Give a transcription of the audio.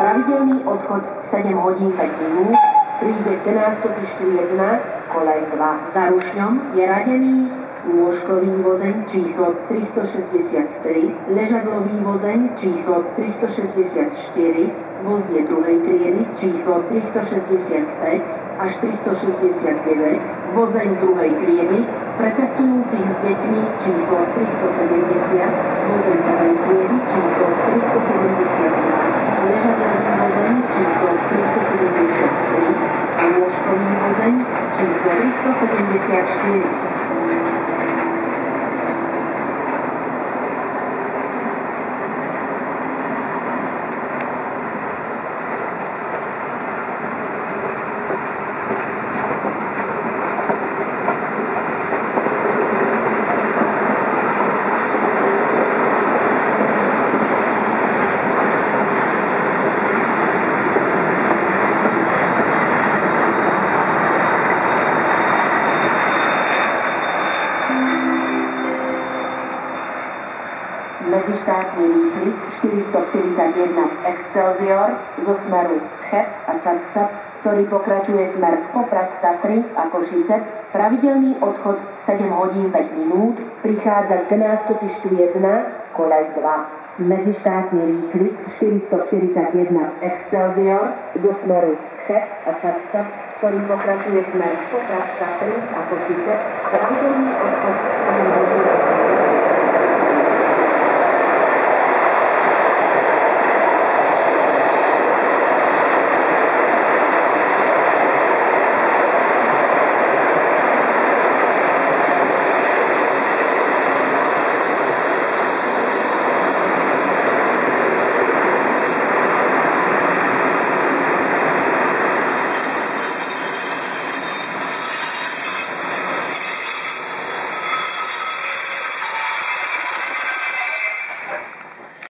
Pravidelný odchod 7 hodín 5 minút, príde Gnástoty 1, kolej 2. Za Rušňom je radený lôžkový vozeň číslo 363, ležadlový vozeň číslo 364, vozie druhej triedy číslo 365 až 369, vozeň druhej triedy pre cestujúcich s deťmi číslo 370, vozeň prvej triedy číslo 372, ležadlový vozeň číslo 373 a lôžkový vozeň číslo 374. Medzištátny výchlik 441 Excelsior zo smeru Cheb a Čadca, ktorý pokračuje smer Poprad Tatry a Košice. Pravidelný odchod 7 hodín 5 minút, prichádza Gnástoty 1, koľaj 2. Medzištátny výchlik 441 Excelsior zo smeru Cheb a Čadca, ktorý pokračuje smer Poprad Tatry a Košice. Pravidelný odchod 7 hodín